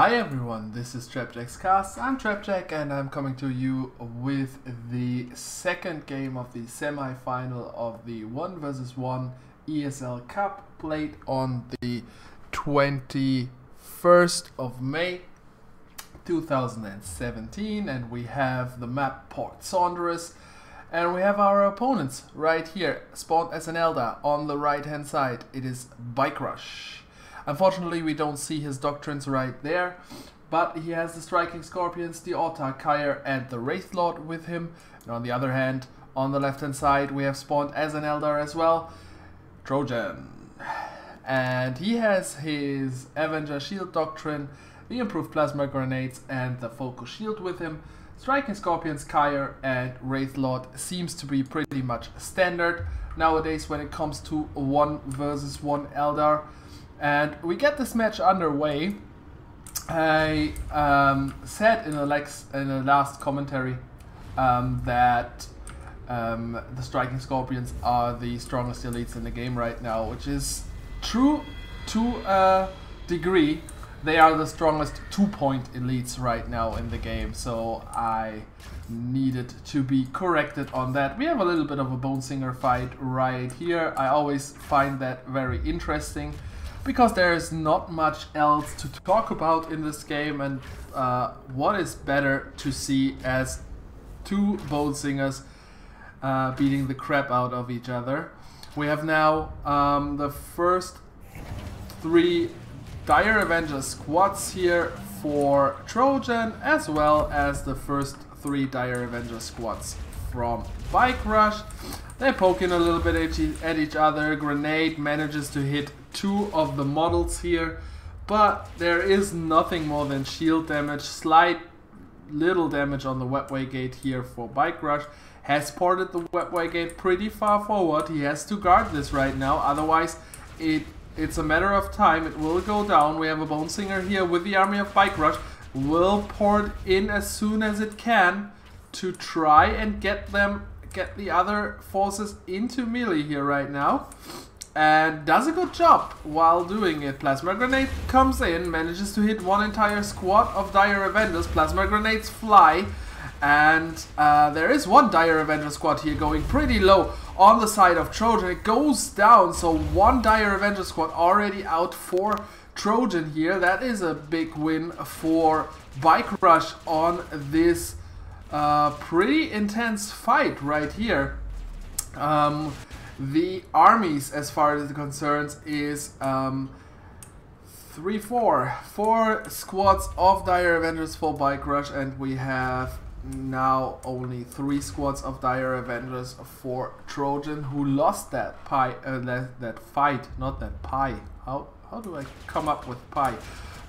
Hi everyone, this is Trapjack's Cast. I'm Trapjack and I'm coming to you with the second game of the semi-final of the 1 vs 1 ESL Cup, played on the 21st of May 2017, and we have the map Port Saunderous and we have our opponents right here, spawned as an Eldar on the right hand side. It is Bikerush. Unfortunately, we don't see his doctrines right there, but he has the Striking Scorpions, the Eldar Kyre and the Wraith Lord with him. And on the other hand, on the left hand side, we have spawned as an Eldar as well, Trojan. And he has his Avenger Shield Doctrine, the improved Plasma Grenades and the Focus Shield with him. Striking Scorpions, Kyre and Wraith Lord seems to be pretty much standard nowadays when it comes to 1 vs 1 Eldar. And we get this match underway. I said in the last commentary that the Striking Scorpions are the strongest elites in the game right now, which is true to a degree. They are the strongest 2-point elites right now in the game, so I needed to be corrected on that. We have a little bit of a Bone Singer fight right here. I always find that very interesting, because there is not much else to talk about in this game, and what is better to see as 2 Bone Singers beating the crap out of each other. We have now the first 3 Dire Avenger squads here for Trojan, as well as the first 3 Dire Avenger squads from Bikerush. They're poking a little bit at each other. Grenade manages to hit 2 of the models here, but there is nothing more than shield damage. Slight little damage on the Webway Gate here for Bikerush. Has ported the Webway Gate pretty far forward. He has to guard this right now, otherwise it's a matter of time. It will go down. We have a Bone Singer here with the army of Bikerush. Will port in as soon as it can to try and get the other forces into melee here right now, and does a good job while doing it. Plasma Grenade comes in, manages to hit 1 entire squad of Dire Avengers. Plasma Grenades fly, and there is 1 Dire Avenger squad here going pretty low on the side of Trojan. It goes down, so 1 Dire Avenger squad already out for Trojan here. That is a big win for Bikerush on this pretty intense fight right here. The armies, as far as it concerns, is 4 squads of Dire Avengers for Bikerush, and we have now only 3 squads of Dire Avengers for Trojan, who lost that fight. How do I come up with pie?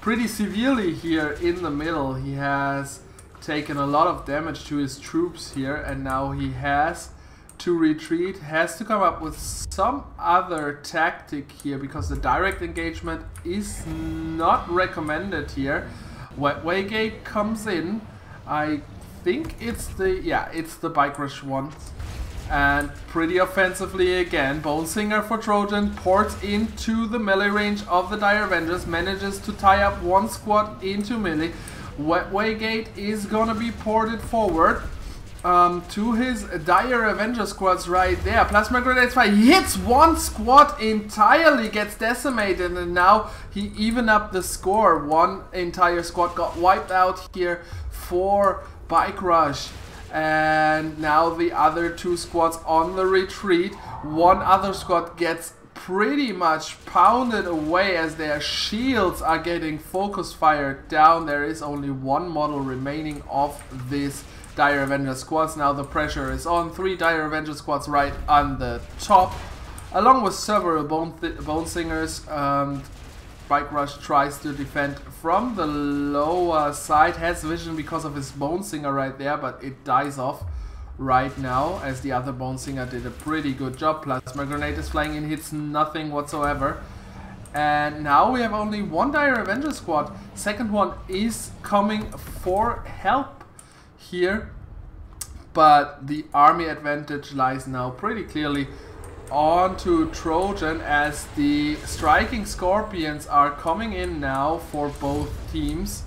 Pretty severely here in the middle. He has taken a lot of damage to his troops here, and now he has to retreat, has to come up with some other tactic here, because the direct engagement is not recommended here. Webway Gate comes in. I think it's the Bikerush one, and pretty offensively again. Bone Singer for Trojan ports into the melee range of the Dire Avengers, manages to tie up 1 squad into melee. Webway Gate is gonna be ported forward to his Dire Avenger squads right there. Plasma Grenades fire. He hits 1 squad entirely, gets decimated, and now he evened up the score. 1 entire squad got wiped out here for Bikerush, and now the other 2 squads on the retreat. 1 other squad gets pretty much pounded away as their shields are getting focus fired down. There is only 1 model remaining of this Dire Avenger squads. Now the pressure is on. 3 Dire Avenger squads right on the top, along with several Bone Singers. Bikerush tries to defend from the lower side, has vision because of his Bone Singer right there, but it dies off right now, as the other Bone Singer did a pretty good job. Plasma Grenade is flying in, hits nothing whatsoever. And now we have only 1 Dire Avenger squad. Second one is coming for help here, but the army advantage lies now pretty clearly onto Trojan as the striking Scorpions are coming in now for both teams.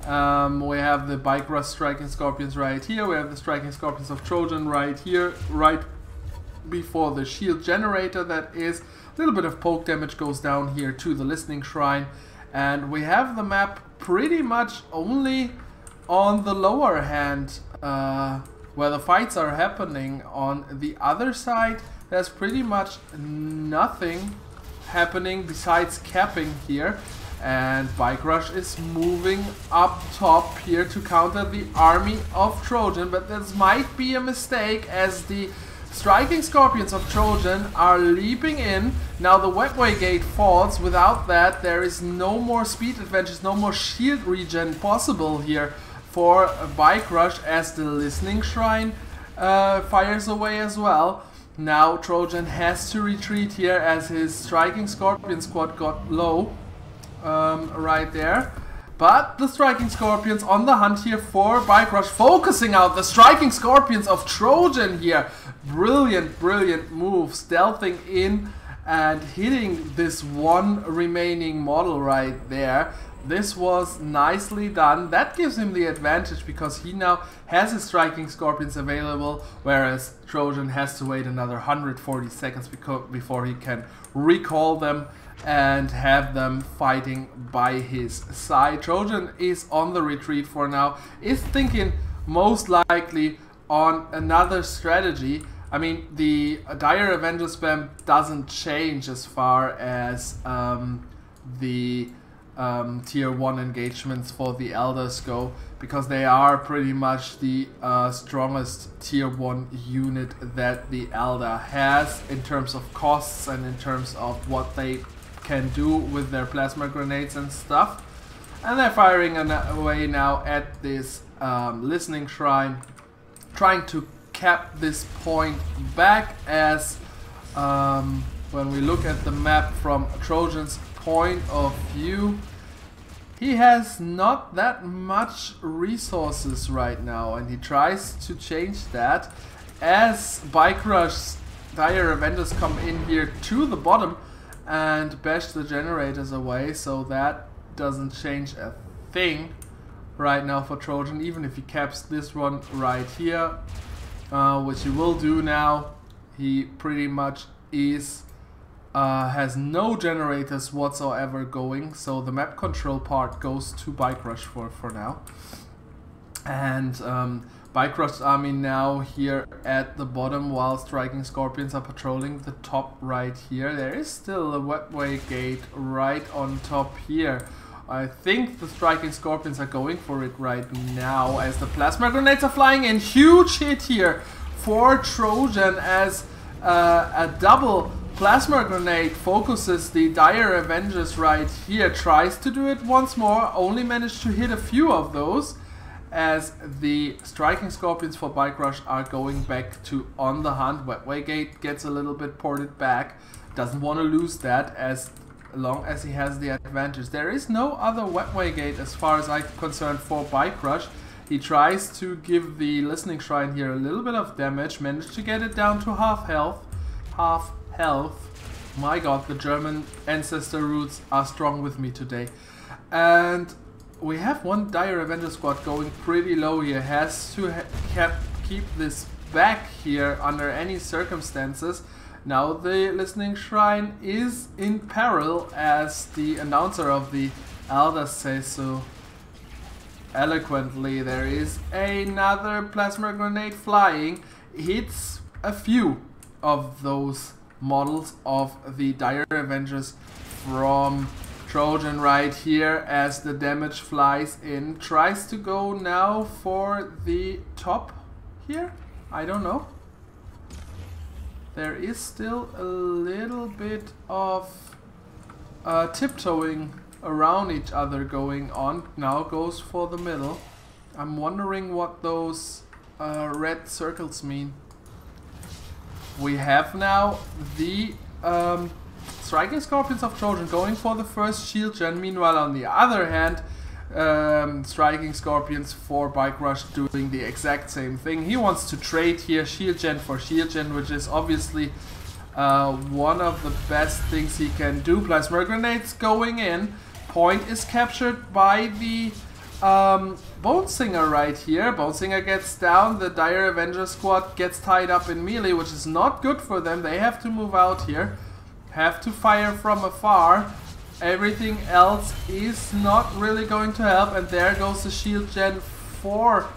We have the Bikerush striking Scorpions right here. We have the striking Scorpions of Trojan right here, right before the shield generator. That is, a little bit of poke damage goes down here to the listening shrine. And we have the map pretty much only on the lower hand where the fights are happening. On the other side, there's pretty much nothing happening besides capping here. And Bikerush is moving up top here to counter the army of Trojan. But this might be a mistake as the striking Scorpions of Trojan are leaping in. Now the webway gate falls. Without that, there is no more speed advantage, no more shield regen possible here for Bikerush as the listening shrine fires away as well. Now Trojan has to retreat here as his striking Scorpion squad got low right there. But the striking Scorpions on the hunt here for Bikerush, focusing out the striking Scorpions of Trojan here. Brilliant, brilliant move, stealthing in and hitting this one remaining model right there. This was nicely done. That gives him the advantage because he now has his striking Scorpions available, whereas Trojan has to wait another 140 seconds before he can recall them and have them fighting by his side. Trojan is on the retreat for now, is thinking most likely on another strategy. I mean, the Dire Avenger spam doesn't change as far as the tier 1 engagements for the Eldars go, because they are pretty much the strongest tier 1 unit that the Eldar has in terms of costs and in terms of what they can do with their plasma grenades and stuff. And they're firing away now at this listening shrine, trying to cap this point back as when we look at the map from Trojan's point of view, he has not that much resources right now, and he tries to change that as Bikerush's Dire Avengers come in here to the bottom and bash the generators away, so that doesn't change a thing right now for Trojan, even if he caps this one right here, which he will do now. He pretty much is has no generators whatsoever going, so the map control part goes to Bikerush for now. And Bikerush's army now here at the bottom, while striking Scorpions are patrolling the top right here. There is still a webway gate right on top here. I think the striking Scorpions are going for it right now as the plasma grenades are flying in. Huge hit here for Trojan as a double plasma grenade focuses the Dire Avengers right here. Tries to do it once more, only managed to hit a few of those as the striking Scorpions for Bikerush are going back to on the hunt. Webway gate gets a little bit ported back, doesn't want to lose that as long as he has the advantage. There is no other webway gate as far as I'm concerned for Bikerush. He tries to give the listening shrine here a little bit of damage, managed to get it down to half health. My god, the German ancestor roots are strong with me today. And we have one Dire Avenger squad going pretty low here. Has to keep this back here under any circumstances. Now the listening shrine is in peril, as the announcer of the Eldar says so eloquently. There is another plasma grenade flying, hits a few of those models of the Dire Avengers from Trojan right here as the damage flies in. Tries to go now for the top here. I don't know. There is still a little bit of tiptoeing around each other going on. Now goes for the middle. I'm wondering what those red circles mean. We have now the striking Scorpions of Trojan going for the first shield gen. Meanwhile, on the other hand, striking Scorpions for Bikerush doing the exact same thing. He wants to trade here shield gen for shield gen, which is obviously one of the best things he can do. Plasma grenades going in. Point is captured by the Bone Singer right here. Bone Singer gets down. The Dire Avenger squad gets tied up in melee, which is not good for them. They have to move out here. Have to fire from afar. Everything else is not really going to help. And there goes the shield gen for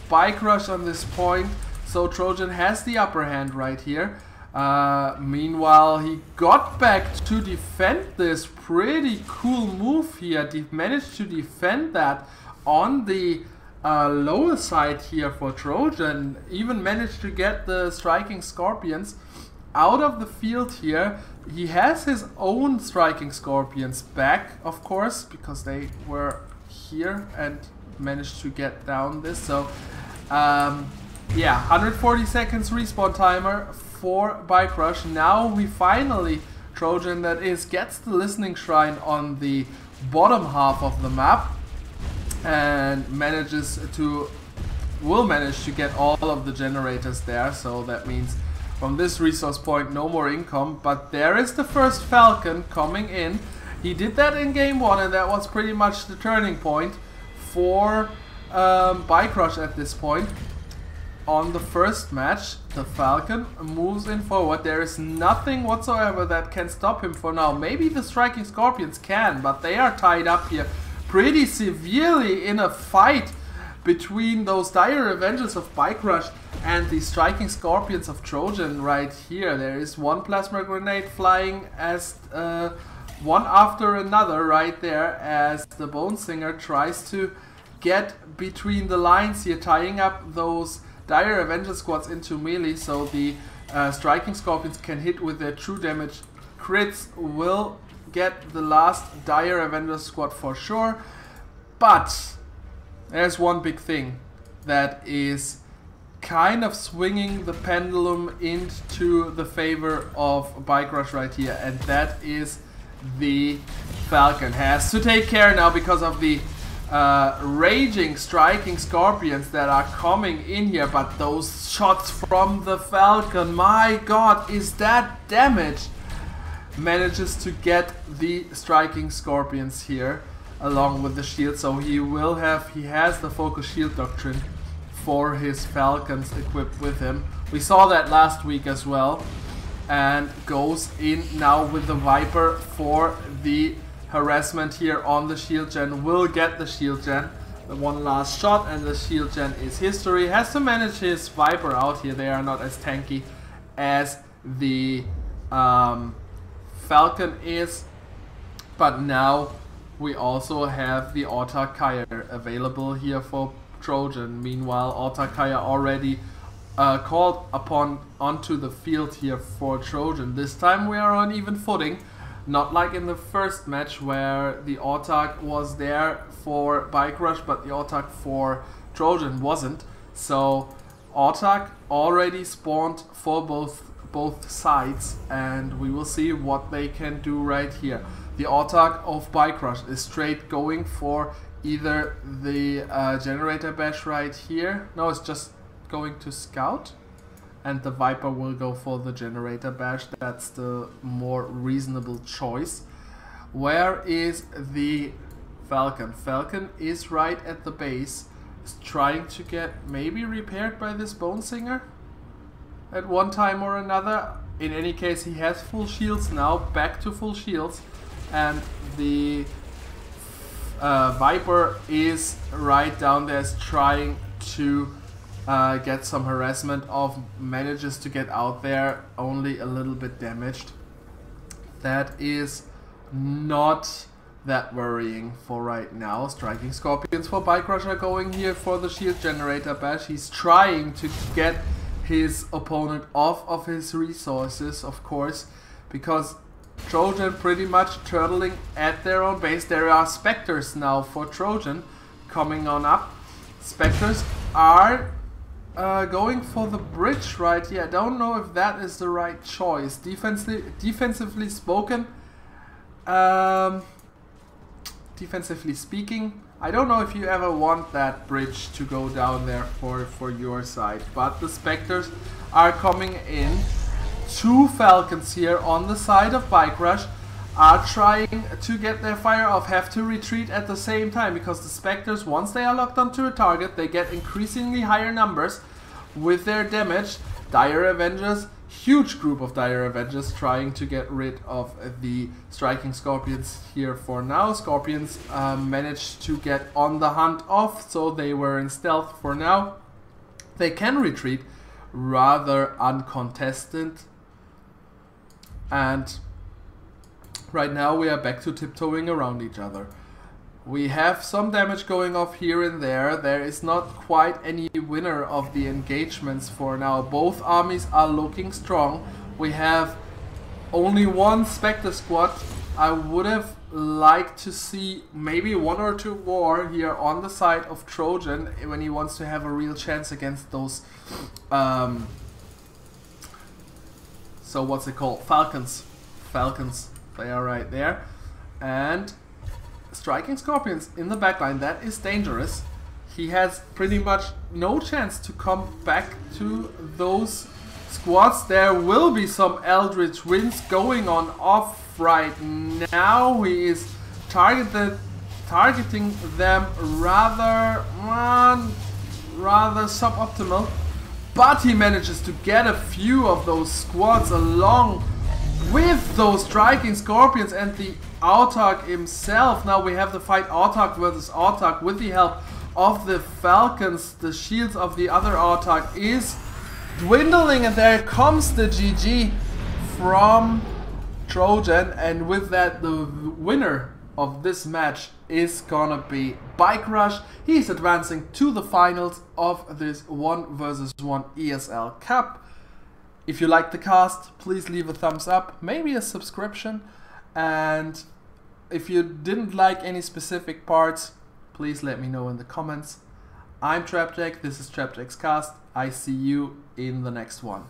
Bikerush on this point. So Trojan has the upper hand right here. Meanwhile, he got back to defend this pretty cool move here. Managed to defend that on the lower side here for Trojan. Even managed to get the striking Scorpions out of the field here. He has his own striking Scorpions back, of course, because they were here and managed to get down this. So yeah, 140 seconds respawn timer for Bikerush. Now we finally, Trojan that is, gets the listening shrine on the bottom half of the map and will manage to get all of the generators there. So that means from this resource point no more income, but there is the first Falcon coming in. He did that in game 1 and that was pretty much the turning point for Bikerush at this point. On the first match, the Falcon moves in forward. There is nothing whatsoever that can stop him for now. Maybe the striking Scorpions can, but they are tied up here pretty severely in a fight between those Dire Avengers of Bikerush and the striking Scorpions of Trojan right here. There is one plasma grenade flying as one after another right there as the Bone Singer tries to get between the lines here, tying up those Dire Avenger squads into melee, so the striking Scorpions can hit with their true damage. Crits will get the last Dire Avenger squad for sure, but there's one big thing that is kind of swinging the pendulum into the favor of Bikerush right here, and that is the Falcon. Has to take care now because of the raging striking Scorpions that are coming in here, but those shots from the Falcon, my god, is that damage! Manages to get the striking Scorpions here along with the shield, so he has the focus shield doctrine for his Falcons equipped with him. We saw that last week as well, and goes in now with the Viper for the harassment here on the shield gen. Will get the shield gen, the one last shot, and the shield gen is history. Has to manage his Viper out here. They are not as tanky as the Falcon is, but now we also have the Autarkaya available here for Trojan. Meanwhile, Autarkaya already called upon onto the field here for Trojan. This time we are on even footing. Not like in the first match where the Autark was there for Bikerush, but the Autark for Trojan wasn't. So Autark already spawned for both sides, and we will see what they can do right here. The Autark of Bikerush is straight going for either the generator bash right here. No, it's just going to scout. And the Viper will go for the generator bash. That's the more reasonable choice. Where is the Falcon? Falcon is right at the base. Is trying to get maybe repaired by this Bone Singer at one time or another. In any case, he has full shields now. Back to full shields. And the Viper is right down there, is trying to get some harassment off, manages to get out there, only a little bit damaged. That is not that worrying for right now. Striking Scorpions for Bikerush are going here for the shield generator bash. He's trying to get his opponent off of his resources, of course, because Trojan pretty much turtling at their own base. There are Spectres now for Trojan coming on up. Spectres are going for the bridge right here. I don't know if that is the right choice. Defensively speaking, I don't know if you ever want that bridge to go down there for your side. But the Spectres are coming in, Two Falcons here on the side of Bikerush are trying to get their fire off, have to retreat at the same time, because the Spectres, once they are locked onto a target, they get increasingly higher numbers with their damage. Dire Avengers, huge group of Dire Avengers trying to get rid of the striking Scorpions here for now. Scorpions managed to get on the hunt off, so they were in stealth for now. They can retreat rather uncontested, and right now we are back to tiptoeing around each other. We have some damage going off here and there. There is not quite any winner of the engagements for now. Both armies are looking strong. We have only one Spectre squad. I would have liked to see maybe one or two more here on the side of Trojan when he wants to have a real chance against those so what's it called? Falcons. They are right there. And striking Scorpions in the backline, that is dangerous. He has pretty much no chance to come back to those squads. There will be some Eldritch Winds going on off right now. He is targeting them rather suboptimal, but he manages to get a few of those squads along with those striking Scorpions and the Autarch himself. Now we have the fight Autarch versus Autarch with the help of the Falcons. The shields of the other Autarch is dwindling, and there comes the GG from Trojan, and with that the winner of this match is gonna be Bikerush. He's advancing to the finals of this 1 vs 1 ESL Cup. If you liked the cast, please leave a thumbs up, maybe a subscription, and if you didn't like any specific parts, please let me know in the comments. I'm Trapjack, this is Trapjack's Cast. I see you in the next one.